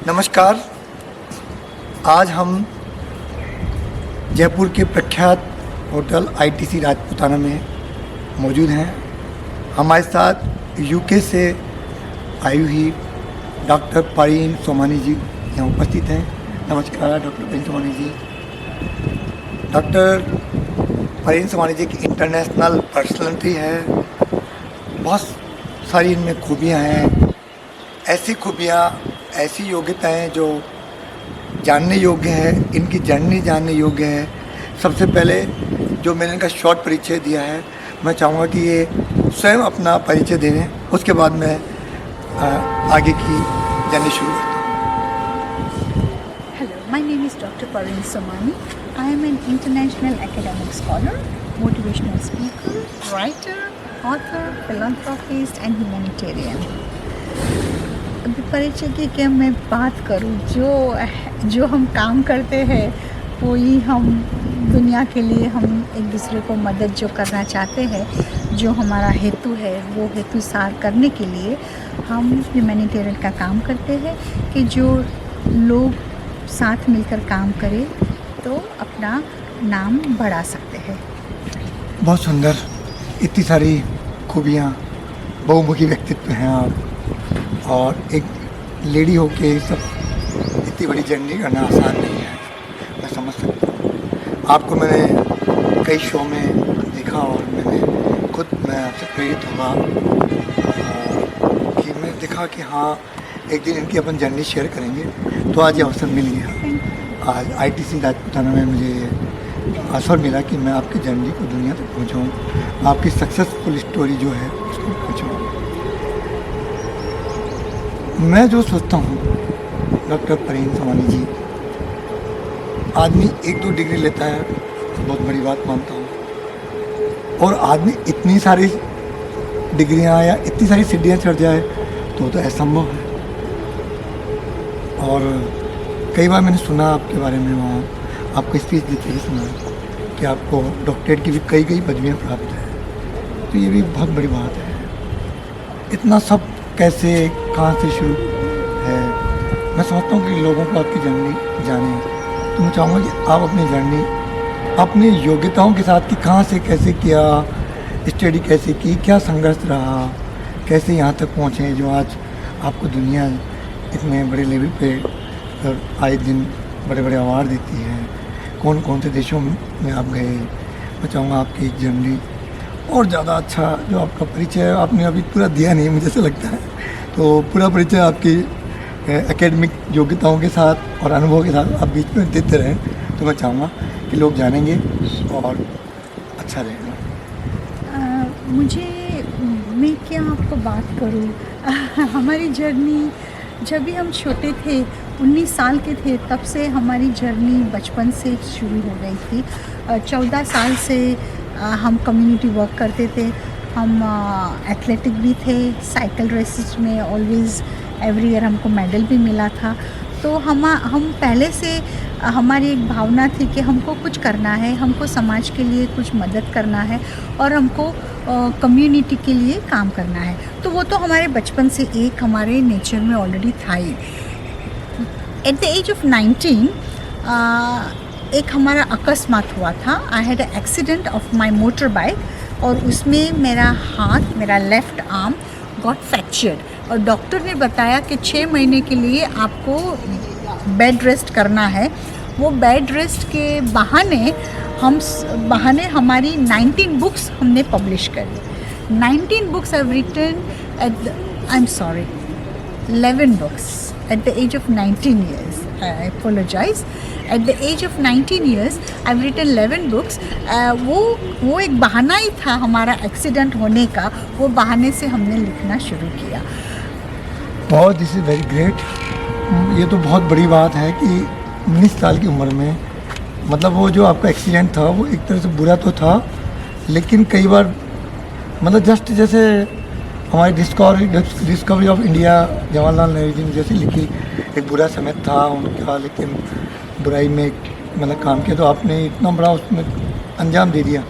नमस्कार। आज हम जयपुर के प्रख्यात होटल आईटीसी राजपूताना में मौजूद हैं। हमारे साथ यूके से आई हुई डॉक्टर परवीन सोमानी जी यहाँ उपस्थित हैं। नमस्कार डॉक्टर परवीन सोमानी जी। डॉक्टर परवीन सोमानी जी की इंटरनेशनल पर्सनैलिटी है, बहुत सारी इनमें खूबियाँ हैं, ऐसी खूबियाँ, ऐसी योग्यताएं जो जानने योग्य है, इनकी जर्नी जानने योग्य है। सबसे पहले जो मैंने इनका शॉर्ट परिचय दिया है, मैं चाहूँगा कि ये स्वयं अपना परिचय दें, उसके बाद मैं आगे की जर्नी शुरू करता हूँ। Hello, my name is Dr. Parveen Somani. I am an international academic scholar, motivational speaker, writer, author, philanthropist and humanitarian. अभी परिचय की क्या मैं बात करूं, जो हम काम करते हैं वो ही हम दुनिया के लिए हम एक दूसरे को मदद जो करना चाहते हैं, जो हमारा हेतु है वो हेतु सार करने के लिए हम ह्यूमैनिटेरियन का काम करते हैं कि जो लोग साथ मिलकर काम करें तो अपना नाम बढ़ा सकते हैं। बहुत सुंदर, इतनी सारी खूबियाँ, बहुमुखी व्यक्तित्व हैं आप, और एक लेडी होके सब इतनी बड़ी जर्नी करना आसान नहीं है, मैं समझ सकता हूँ। आपको मैंने कई शो में देखा और मैं आपसे प्रेरित हुआ कि मैं देखा कि हाँ एक दिन इनकी अपन जर्नी शेयर करेंगे, तो आज ये अवसर मिल गया। आज आईटीसी राजपूताना में मुझे अवसर मिला कि मैं आपकी जर्नी को दुनिया तक पहुँचाऊँ, आपकी सक्सेसफुल स्टोरी जो है उसको पहुँचाऊँ। मैं जो सोचता हूँ डॉक्टर परवीन सोमानी जी, आदमी 1-2 डिग्री लेता है तो बहुत बड़ी बात मानता हूँ, और आदमी इतनी सारी डिग्रियाँ या इतनी सारी सीढ़ियाँ चढ़ जाए तो असंभव है। और कई बार मैंने सुना आपके बारे में, वहाँ आपको स्पीच देते ही सुना कि आपको डॉक्टरेट की भी कई पदवियाँ प्राप्त है, तो ये भी बहुत बड़ी बात है। इतना सब कैसे, कहाँ से शुरू है? मैं समझता हूँ कि लोगों को आपकी जर्नी जाने, तो मैं चाहूँगा कि आप अपनी जर्नी अपनी योग्यताओं के साथ कि कहाँ से कैसे किया, स्टडी कैसे की, क्या संघर्ष रहा, कैसे यहाँ तक पहुँचे जो आज आपको दुनिया इतने बड़े लेवल पे आए दिन बड़े बड़े अवार्ड देती है, कौन कौन से देशों में आप गए। मैं चाहूँगा आपकी जर्नी और ज़्यादा अच्छा, जो आपका परिचय आपने अभी पूरा दिया नहीं मुझे ऐसा लगता है, तो पूरा परिचय आपकी एकेडमिक योग्यताओं के साथ और अनुभव के साथ आप बीच में देते रहें, तो मैं चाहूँगा कि लोग जानेंगे और अच्छा रहेगा। मैं क्या आपको बात करूँ हमारी जर्नी, जब भी हम छोटे थे 19 साल के थे, तब से हमारी जर्नी बचपन से शुरू हो गई थी। 14 साल से हम कम्युनिटी वर्क करते थे, हम एथलेटिक भी थे, साइकिल रेसेस में ऑलवेज़ एवरी ईयर हमको मेडल भी मिला था। तो हम पहले से हमारी एक भावना थी कि हमको कुछ करना है, हमको समाज के लिए कुछ मदद करना है और हमको कम्युनिटी के लिए काम करना है। तो वो तो हमारे बचपन से एक हमारे नेचर में ऑलरेडी था ही। एट द एज ऑफ 19 एक हमारा अकस्मात हुआ था। I had a accident of my motor bike, और उसमें मेरा हाथ, मेरा लेफ़्ट आर्म गॉट फ्रैक्चर्ड, और डॉक्टर ने बताया कि 6 महीने के लिए आपको बेड रेस्ट करना है। वो बेड रेस्ट के बहाने हमारी 19 बुक्स हमने पब्लिश करी। 19 books I written I am sorry 11 books at the age of 19 years. I apologize. At the age of 19 years, I've written 11 books. वो एक बहाना ही था हमारा एक्सीडेंट होने का, वो बहाने से हमने लिखना शुरू किया। बहुत, दिस इज़ वेरी ग्रेट। ये तो बहुत बड़ी बात है कि 19 साल की उम्र में, मतलब वो जो आपका एक्सीडेंट था वो एक तरह से बुरा तो था, लेकिन कई बार मतलब जस्ट जैसे हमारी discovery of India Jawaharlal Nehru ji ने जैसे लिखी, एक बुरा समय था उनका, लेकिन बुराई में मतलब काम किया, तो आपने इतना बड़ा उसमें अंजाम दे दिया।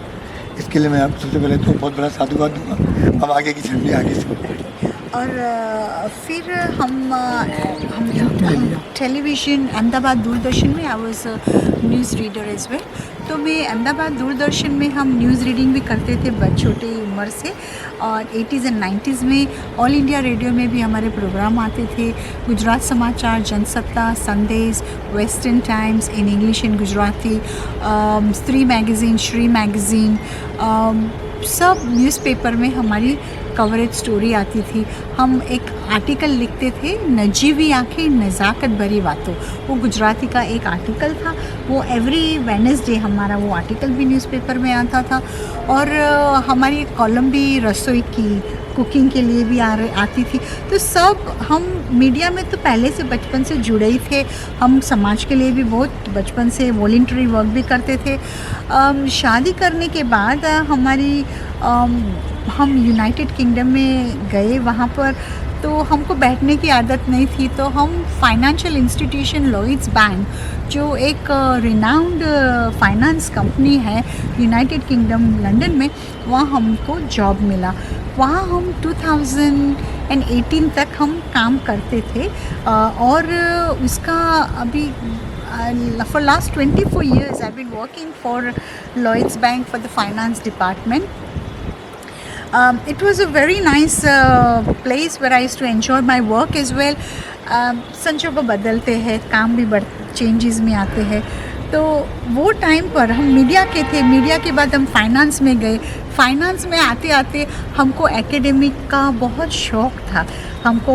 इसके लिए मैं आप सबसे पहले तो बहुत बड़ा साधुवाद दूंगा। अब आगे की जर्नी आगे से। और फिर हम में ले लिया? टेलीविज़न अहमदाबाद दूरदर्शन में I was news reader as well. तो मैं अहमदाबाद दूरदर्शन में हम न्यूज़ रीडिंग भी करते थे छोटी उम्र से, और 80s एंड 90s में ऑल इंडिया रेडियो में भी हमारे प्रोग्राम आते थे। गुजरात समाचार, जनसत्ता, संदेश, western times in English and Gujarati, स्त्री मैगज़ीन, श्री मैगज़ीन, सब न्यूज़पेपर में हमारी कवरेज स्टोरी आती थी। हम एक आर्टिकल लिखते थे, नजीवी आंखें नज़ाकत भरी बातों, वो गुजराती का एक आर्टिकल था। वो एवरी वेडनेसडे हमारा वो आर्टिकल भी न्यूज़पेपर में आता था। और हमारी कॉलम भी रसोई की, कुकिंग के लिए भी आती थी। तो सब हम मीडिया में तो पहले से बचपन से जुड़े ही थे। हम समाज के लिए भी बहुत बचपन से वॉलंटरी वर्क भी करते थे। शादी करने के बाद हम यूनाइटेड किंगडम में गए। वहाँ पर तो हमको बैठने की आदत नहीं थी, तो हम फाइनेंशियल इंस्टीट्यूशन लॉयड्स बैंक, जो एक रिनाउंड फाइनेंस कंपनी है यूनाइटेड किंगडम लंदन में, वहाँ हमको जॉब मिला। वहाँ हम 2018 तक हम काम करते थे। और उसका अभी for last 24 years I've been working for Lloyds Bank for the finance department. It was a very nice place where I used to enjoy my work as well. संजोग बदलते हैं, काम भी चेंजेस में आते हैं। तो वो टाइम पर हम मीडिया के थे, मीडिया के बाद हम फाइनेंस में गए। फाइनेंस में आते आते हमको एकेडमिक का बहुत शौक़ था। हमको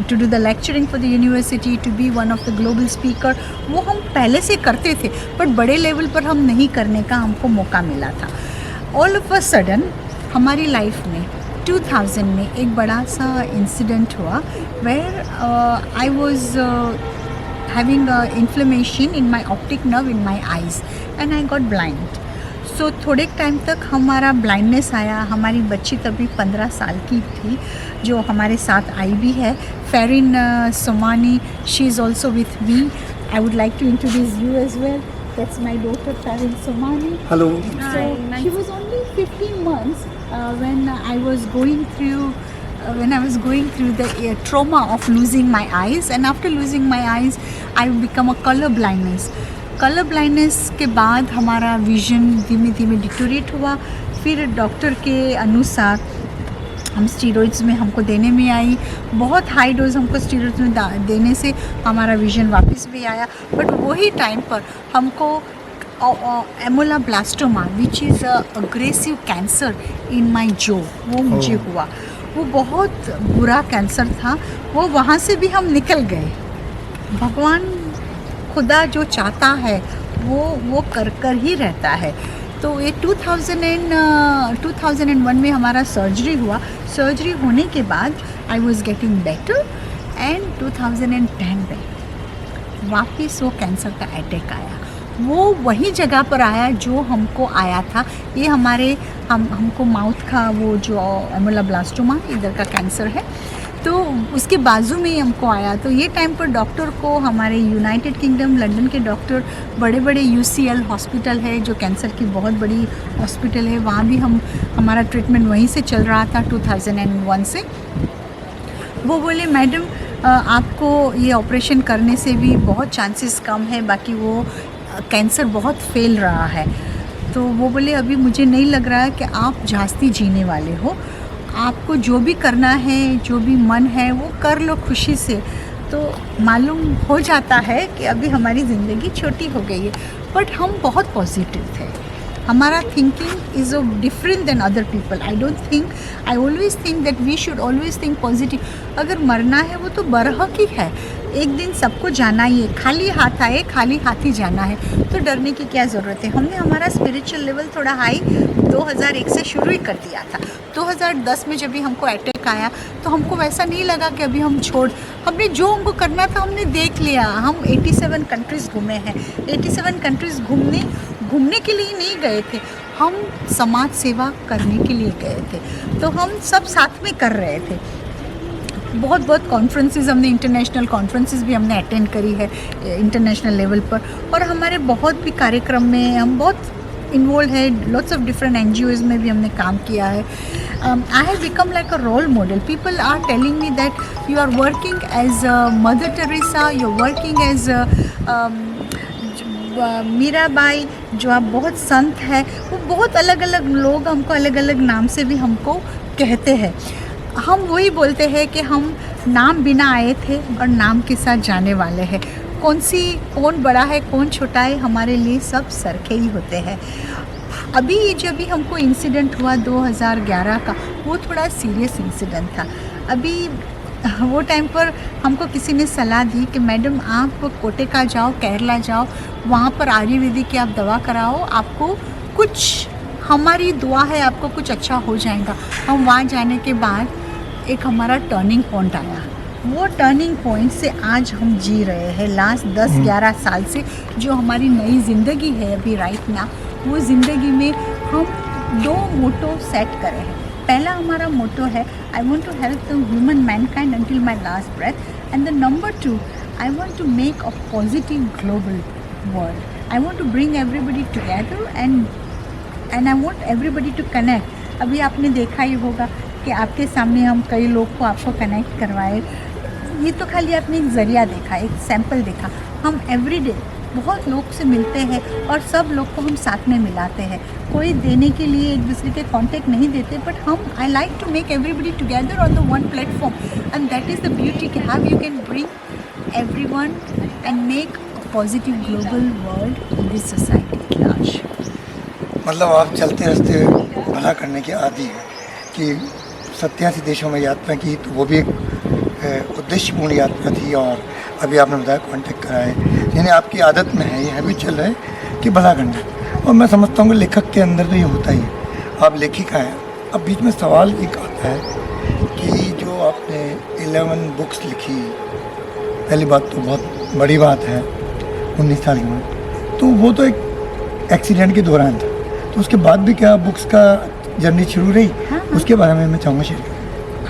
to do the lecturing for the university, to be one of the global speaker, वो हम पहले से करते थे, बट बड़े लेवल पर हम नहीं करने का हमको मौका मिला था। ऑल ऑफ अ सडन हमारी लाइफ में 2000 में एक बड़ा सा इंसिडेंट हुआ, where I was having inflammation in my optic nerve in my eyes and I got blind. So थोड़े टाइम तक हमारा ब्लाइंडनेस आया। हमारी बच्ची तभी 15 साल की थी, जो हमारे साथ आई भी है, Ferin Somani. She is also with me. I would like to introduce you as well. That's my daughter Ferin Somani. Hello. So she was only 15 months when I was going through the trauma of losing my eyes, and after losing my eyes I become a color blindness के बाद हमारा vision धीमे धीमे deteriorate हुआ। फिर doctor के अनुसार हम स्टीरॉइड्स में हमको देने में आई। बहुत हाई डोज हमको स्टीरॉइड्स में देने से हमारा विज़न वापस भी आया। बट वही टाइम पर हमको ameloblastoma which is aggressive cancer in my jaw, वो मुझे हुआ। वो बहुत बुरा कैंसर था। वो वहाँ से भी हम निकल गए। भगवान खुदा जो चाहता है वो कर ही रहता है। तो ये 2001 में हमारा सर्जरी हुआ। सर्जरी होने के बाद I was getting better, and 2010 में वापस वो कैंसर का अटैक आया। वो वही जगह पर आया जो हमको आया था। ये हमको माउथ का वो जो एमोलाब्लास्टोमा इधर का कैंसर है, तो उसके बाजू में ही हमको आया। तो ये टाइम पर डॉक्टर को, हमारे यूनाइटेड किंगडम लंदन के डॉक्टर, बड़े बड़े UCL हॉस्पिटल है जो कैंसर की बहुत बड़ी हॉस्पिटल है, वहाँ भी हमारा ट्रीटमेंट वहीं से चल रहा था 2001 से। वो बोले मैडम आपको ये ऑपरेशन करने से भी बहुत चांसेस कम है, बाकी वो कैंसर बहुत फैल रहा है। तो वो बोले अभी मुझे नहीं लग रहा है कि आप जास्ती जीने वाले हो, आपको जो भी करना है, जो भी मन है वो कर लो खुशी से। तो मालूम हो जाता है कि अभी हमारी ज़िंदगी छोटी हो गई है, बट हम बहुत पॉजिटिव थे। हमारा thinking is different than other people. I always think that we should always think positive. अगर मरना है वो तो बरहक ही है, एक दिन सबको जाना ही है। खाली हाथ आए, खाली हाथ ही जाना है, तो डरने की क्या ज़रूरत है। हमने हमारा स्पिरिचुअल लेवल थोड़ा हाई 2001 से शुरू ही कर दिया था। 2010 में जब भी हमको अटैक आया तो हमको वैसा नहीं लगा कि अभी हमने जो हमको करना था हमने देख लिया। हम 87 कंट्रीज़ घूमे हैं। 87 कंट्रीज़ घूमने के लिए नहीं गए थे, हम समाज सेवा करने के लिए गए थे। तो हम सब साथ में कर रहे थे। बहुत कॉन्फ्रेंसेस हमने, इंटरनेशनल कॉन्फ्रेंसेस भी हमने अटेंड करी है इंटरनेशनल लेवल पर, और हमारे बहुत भी कार्यक्रम में हम बहुत इन्वॉल्व है। लॉट्स ऑफ डिफरेंट NGOs में भी हमने काम किया है। I have become like a role model. People are telling me that you are working as Mother Teresa, you're working as Mirabai, जो आप बहुत संत है, वो बहुत अलग अलग लोग हमको अलग अलग नाम से भी हमको कहते हैं। हम वही बोलते हैं कि हम नाम बिना आए थे और नाम के साथ जाने वाले हैं। कौन बड़ा है कौन छोटा है, हमारे लिए सब सरखे ही होते हैं। अभी ये जब भी हमको इंसिडेंट हुआ 2011 का, वो थोड़ा सीरियस इंसिडेंट था। अभी वो टाइम पर हमको किसी ने सलाह दी कि मैडम आप कोटेका जाओ, केरला जाओ, वहाँ पर आयुर्वेदिक की आप दवा कराओ, आपको कुछ, हमारी दुआ है आपको कुछ अच्छा हो जाएगा। हम वहाँ जाने के बाद एक हमारा टर्निंग पॉइंट आया। वो टर्निंग पॉइंट से आज हम जी रहे हैं लास्ट 10-11 साल से। जो हमारी नई ज़िंदगी है अभी राइट ना, वो ज़िंदगी में हम 2 मोटो सेट करे हैं। पहला हमारा मोटो है I want to help the human mankind until my last breath, and the number 2 I want to make a positive global world. I want to bring everybody together and I want everybody to connect. अभी आपने देखा ही होगा कि आपके सामने हम कई लोग को आपको कनेक्ट करवाए। ये तो खाली आपने एक ज़रिया देखा, एक सैंपल देखा। हम एवरीडे बहुत लोग से मिलते हैं और सब लोग को हम साथ में मिलाते हैं। कोई देने के लिए एक दूसरे के कांटेक्ट नहीं देते, बट हम I like to make everybody together on the one platform, and that is the beauty कि how you can bring everyone and make a positive global world in this society at large. मतलब आप चलते रास्ते भला करने के आदी हैं कि 87 देशों में यात्रा की, तो वो भी एक उद्देश्यपूर्ण यात्रा थी। और अभी आपने बताया कांटेक्ट कराए, यानी आपकी आदत में है, ये हैबिट चल रहा है कि भला करना। और मैं समझता हूँ कि लेखक के अंदर तो ये होता ही है। आप लेखिका हैं। अब बीच में सवाल एक आता है कि जो आपने 11 बुक्स लिखी, पहली बात तो बहुत बड़ी बात है 19 साल की उम्र, तो वो तो एक एक्सीडेंट के दौरान था। तो उसके बाद भी क्या बुक्स का जर्नी शुरू रही? हाँ। उसके बारे में मैं चाहूँगा शेयर करें।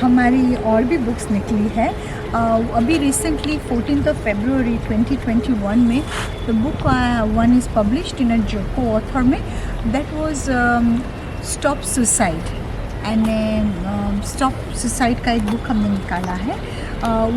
हमारी और भी बुक्स निकली है। अभी रिसेंटली 14th of February 2021 में the book one is published in a जोको ऑथर में, that was stop suicide. And stop suicide का एक बुक हमने निकाला है।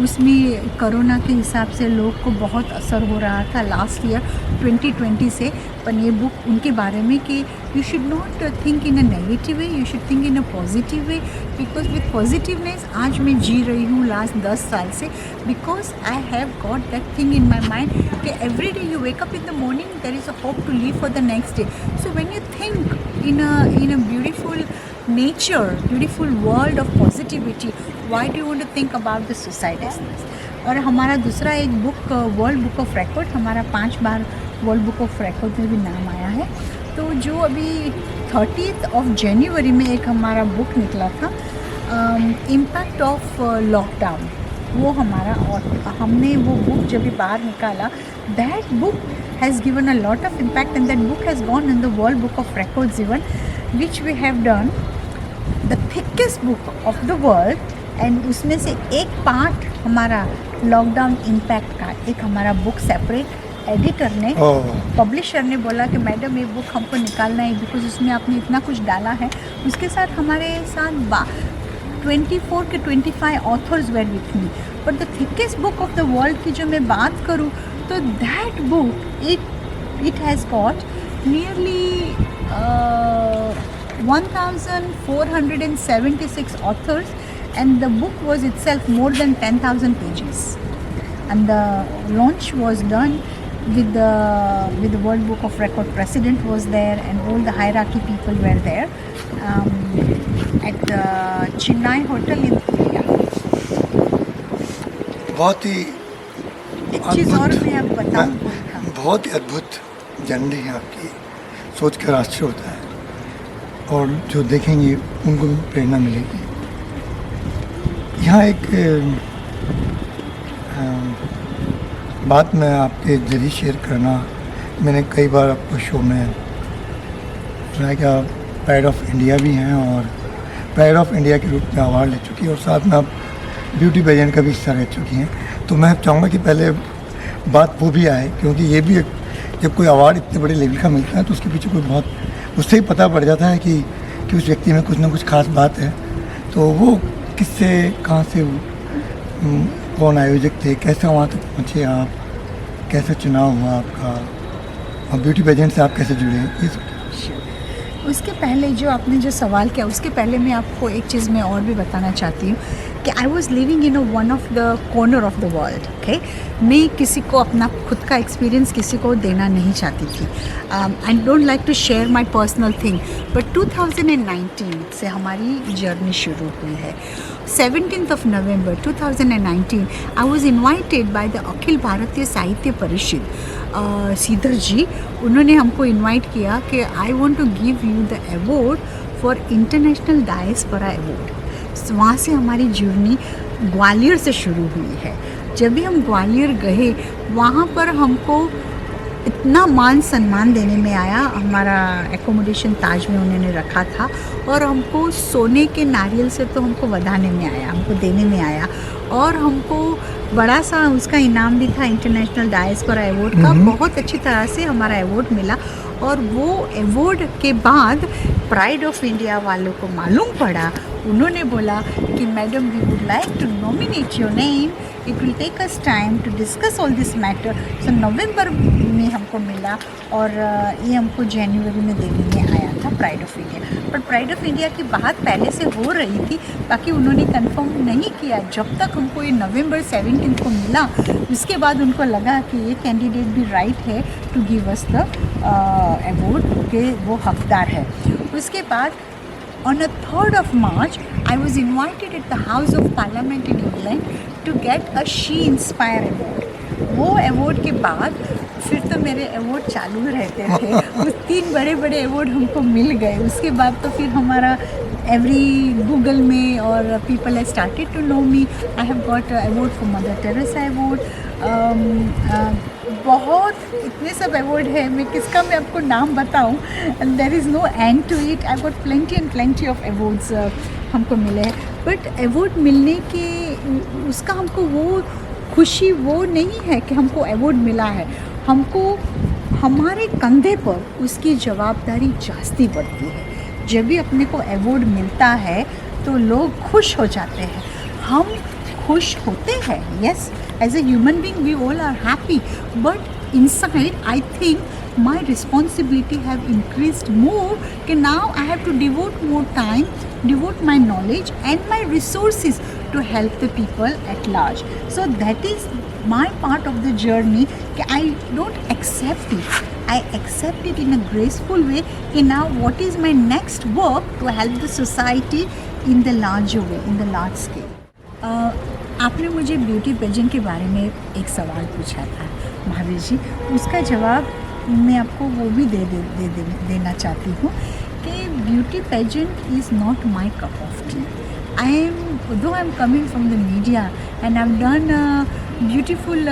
उसमें कोरोना के हिसाब से लोग को बहुत असर हो रहा था लास्ट ईयर 2020 से, पर ये बुक उनके बारे में कि you should not think in a negative way, you should think in a positive way, because with positiveness आज मैं जी रही हूँ लास्ट 10 साल से, because I have got that thing in my mind कि every day you wake up in the morning there is a hope to live for the next day. So when you think in a beautiful nature, beautiful world of positivity, why do you want to think about the suicidousness? और हमारा दूसरा एक book world book of record, हमारा 5 बार world book of record में भी नाम आया है। तो जो अभी 30th of January में एक हमारा बुक निकला था, इम्पैक्ट ऑफ लॉकडाउन, वो हमारा, और हमने वो बुक जब भी बाहर निकाला, that book has given a lot of impact and that book has gone in the world book of records even, which we have done the thickest book of the world. And उसमें से एक part हमारा lockdown impact का, एक हमारा book separate editor ने, publisher ने बोला कि मैडम ये बुक हमको निकालना है बिकॉज उसमें आपने इतना कुछ डाला है। उसके साथ हमारे साथ 24 के 25 authors were with me. But the thickest book of the world की जो मैं बात करूँ तो that book it has got nearly 1476 authors, and the book was itself more than 10,000 pages, and the launch was done with the World Book of Record president was there, and all the hierarchy people were there at the Chennai hotel in India. बहुत ही एक चीज़ और मैं अब बताऊँ, बहुत ही अद्भुत journey है आपकी, सोच कर आश्चर्य होता है, और जो देखेंगे उनको भी प्रेरणा मिलेगी। यहाँ एक बात मैं आपके जरिए शेयर करना, मैंने कई बार आपको शो में सुना कि आप प्राइड ऑफ इंडिया भी हैं और प्राइड ऑफ इंडिया के रूप में अवार्ड ले चुकी हैं, और साथ में आप ब्यूटी पेजेंट का भी हिस्सा रह चुकी हैं। तो मैं चाहूँगा कि पहले बात वो भी आए, क्योंकि ये भी जब कोई अवार्ड इतने बड़े लेवल का मिलता है तो उसके पीछे कोई बहुत, उससे ही पता पड़ जाता है कि उस व्यक्ति में कुछ ना कुछ खास बात है तो वो किससे, कहाँ से, कौन आयोजक थे, कैसे वहाँ तक पहुँचे आप, कैसे चुनाव हुआ आपका, और ब्यूटी पेजेंट से आप कैसे जुड़े, ये सब। उसके पहले जो आपने जो सवाल किया, उसके पहले मैं आपको एक चीज़ मैं और भी बताना चाहती हूँ कि I was living in one of the corner of the world. Okay, मैं किसी को अपना खुद का एक्सपीरियंस किसी को देना नहीं चाहती थी। I don't like to share my personal thing, but 2019 से हमारी जर्नी शुरू हुई है। 17th of November 2019 I was invited by the Akhil Bharatiya साहित्य परिषद, सीधर जी, उन्होंने हमको इनवाइट किया कि I want to give you the award for international diaspora award. वहाँ से हमारी जर्नी ग्वालियर से शुरू हुई है। जब भी हम ग्वालियर गए, वहाँ पर हमको इतना मान सम्मान देने में आया। हमारा एकोमोडेशन ताज में उन्होंने रखा था और हमको सोने के नारियल से तो हमको वधाने में आया, हमको देने में आया, और हमको बड़ा सा उसका इनाम भी था इंटरनेशनल डायस्पोरा अवार्ड का। बहुत अच्छी तरह से हमारा अवार्ड मिला, और वो अवार्ड के बाद प्राइड ऑफ इंडिया वालों को मालूम पड़ा। उन्होंने बोला कि madam we would like to nominate your name, it will take us time to discuss all this matter. So नवंबर में हमको मिला, और ये हमको जनवरी में देने में आया था प्राइड ऑफ इंडिया। पर प्राइड ऑफ इंडिया की बात पहले से हो रही थी, बाकी उन्होंने कंफर्म नहीं किया। जब तक हमको ये नवंबर 17 को मिला, उसके बाद उनको लगा कि ये कैंडिडेट भी राइट है to give us the award, के वो हकदार है। उसके बाद on the 3rd of March, I was invited at the House of Parliament in England to get a She Inspire Award. वो अवार्ड के बाद फिर तो मेरे अवार्ड चालू रहते थे। उस 3 बड़े बड़े अवार्ड हमको मिल गए। उसके बाद तो फिर हमारा एवरी गूगल में, और people have started to know me. I have got award for Mother Teresa award. बहुत इतने सब अवार्ड है, मैं किसका मैं आपको नाम बताऊं, there is no end to it. I got plenty and plenty of awards हमको मिले हैं। बट अवार्ड मिलने के उसका हमको वो खुशी वो नहीं है कि हमको अवार्ड मिला है, हमको हमारे कंधे पर उसकी जवाबदारी जास्ती बढ़ती है। जब भी अपने को अवार्ड मिलता है तो लोग खुश हो जाते हैं, हम खुश होते हैं। Yes, as a human being we all are happy, but inside I think my responsibility have increased more, कि now I have to devote more time, devote my knowledge and my resources to help the people at large. So that is my part of the journey. I don't accept it, I accept it in a graceful way. Now what is my next work to help the society in the larger way, in the large scale. आपने मुझे beauty pageant के बारे में एक सवाल पूछा था महावीर जी, उसका जवाब मैं आपको वो भी देना चाहती हूँ कि beauty pageant is not my cup of tea. Though I'm coming from the media and I've done beautiful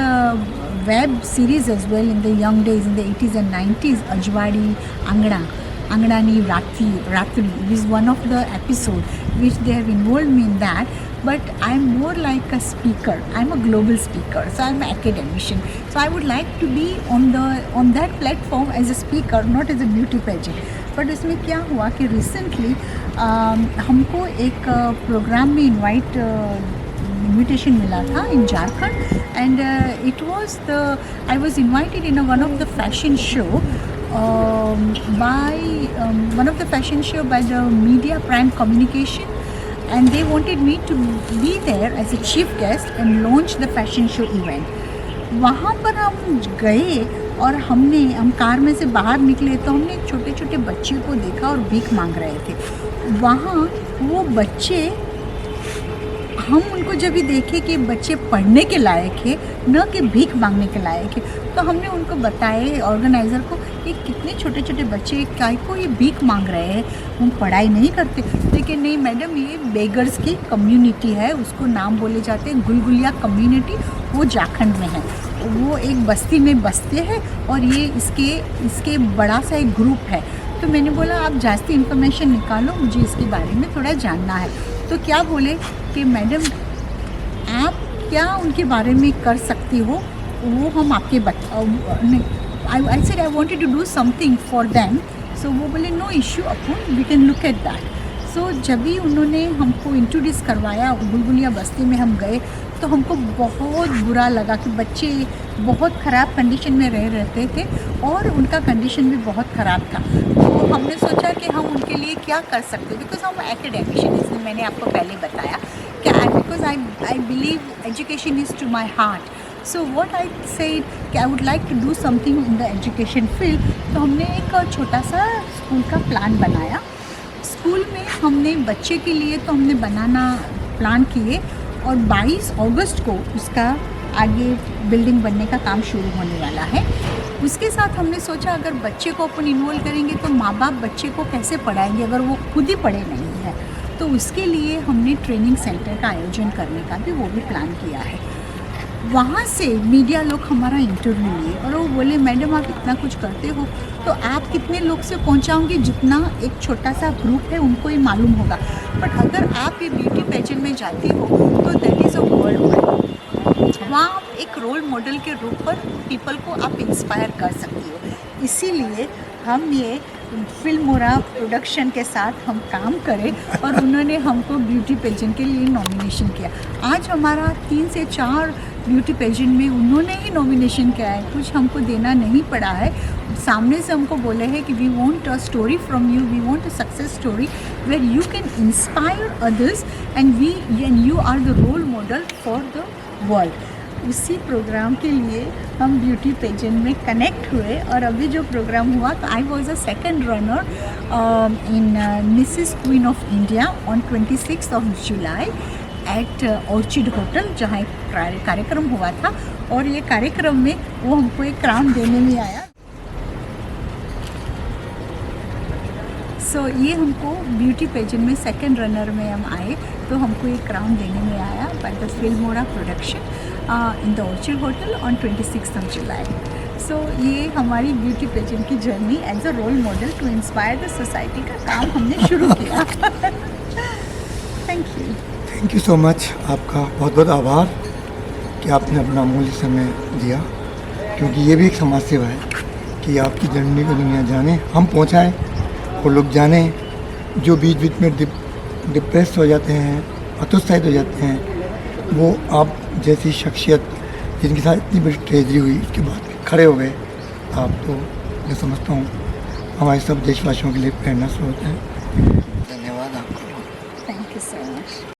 web series as well in the young days, in the 80s and 90s, Ajwadi Angadani Ratri is one of the episode which they have involved me in that. But I'm more like a speaker. I'm a global speaker, so I'm an academician. So I would like to be on that platform as a speaker, not as a beauty pageant. But उसमें क्या हुआ कि recently हमको एक programme में invitation मिला था in Jharkhand, and it was I was invited in one of the fashion show by the Media Prime Communication. And they wanted me to be there as a chief guest and launch the fashion show event. वहाँ पर हम गए और हम car में से बाहर निकले तो हमने छोटे छोटे बच्चे को देखा और भीख मांग रहे थे। वहाँ वो बच्चे, हम उनको जब भी देखे कि बच्चे पढ़ने के लायक है, न कि भीख मांगने के लायक है, तो हमने उनको बताए ऑर्गेनाइज़र को कि कितने छोटे छोटे बच्चे काय को ये भीख मांग रहे हैं, हम पढ़ाई नहीं करते। लेकिन नहीं मैडम, ये बेगर्स की कम्युनिटी है, उसको नाम बोले जाते हैं गुलगुलिया कम्युनिटी, वो झारखंड में है, वो एक बस्ती में बसते हैं और ये इसके बड़ा सा एक ग्रुप है। तो मैंने बोला आप जास्ती इन्फॉर्मेशन निकालो, मुझे इसके बारे में थोड़ा जानना है। तो क्या बोले कि मैडम आप क्या उनके बारे में कर सकती हो, वो हम आपके I said I wanted to do something for them. So वो बोले नो इश्यू, अपन we can look at that. So जब भी उन्होंने हमको इंट्रोड्यूस करवाया, बुलबुलिया बस्ती में हम गए तो हमको बहुत बुरा लगा कि बच्चे बहुत ख़राब कंडीशन में रह रहते थे और उनका कंडीशन भी बहुत ख़राब था। तो हमने सोचा कि हम उनके लिए क्या कर सकते हैं, बिकॉज हम एकेडमिशियन, इसलिए मैंने आपको पहले बताया कि because I believe education is to my heart. So what I said कि I would like to do something in the education field. तो हमने एक छोटा सा स्कूल का प्लान बनाया। स्कूल में हमने बच्चे के लिए तो हमने बनाना प्लान किए और 22 अगस्त को उसका आगे बिल्डिंग बनने का काम शुरू होने वाला है। उसके साथ हमने सोचा अगर बच्चे को अपन इन्वॉल्व करेंगे तो माँ बाप बच्चे को कैसे पढ़ाएंगे अगर वो खुद ही पढ़े नहीं है। तो उसके लिए हमने ट्रेनिंग सेंटर का आयोजन करने का भी वो भी प्लान किया है। वहाँ से मीडिया लोग हमारा इंटरव्यू लिए और वो बोले मैडम आप इतना कुछ करते हो तो आप कितने लोग से पहुँचाओगे, जितना एक छोटा सा ग्रुप है उनको ही मालूम होगा, बट अगर आप ये ब्यूटी पेजेंट में जाती हो तो that is a world wide. वहाँ आप एक रोल मॉडल के रूप पर पीपल को आप इंस्पायर कर सकती हो। इसीलिए हम ये फिल्मोरा प्रोडक्शन के साथ हम काम करें और उन्होंने हमको ब्यूटी पेजेंट के लिए नॉमिनेशन किया। आज हमारा 3 से 4 ब्यूटी पेजेंट में उन्होंने ही नॉमिनेशन किया है, कुछ हमको देना नहीं पड़ा है। सामने से हमको बोले हैं कि we want a story from you, we want a success story where you can inspire others and you are the role model for the world. उसी प्रोग्राम के लिए हम ब्यूटी पेजेंट में कनेक्ट हुए और अभी जो प्रोग्राम हुआ तो I was a second runner in Mrs Queen of India on 26 of July at Orchid hotel, जहाँ एक कार्यक्रम हुआ था और ये कार्यक्रम में वो हमको एक क्राउन देने में आया। सो ये हमको ब्यूटी पेजेंट में सेकंड रनर में हम आए तो हमको ये क्राउन देने में आया by the Filmora production in the Orchid hotel on 26 of July. So ये हमारी ब्यूटी पेजेंट की journey as a role model to inspire the society का काम हमने शुरू किया। Thank you. Thank you so much, आपका बहुत बहुत आभार कि आपने अपना अमूल्य समय दिया, क्योंकि ये भी एक समाज सेवा है कि आपकी जर्नी को दुनिया जाने, हम पहुंचाएं और लोग जाने। जो बीच बीच में डिप्रेस हो जाते हैं, हतोत्साहित हो जाते हैं, वो आप जैसी शख्सियत जिनके साथ इतनी बड़ी ट्रेजरी हुई उसके बाद खड़े हो गए आप, तो मैं समझता हूँ हमारे सब देशवासियों के लिए प्रेरणा स्रोत हैं। धन्यवाद आपका। Thank you so much.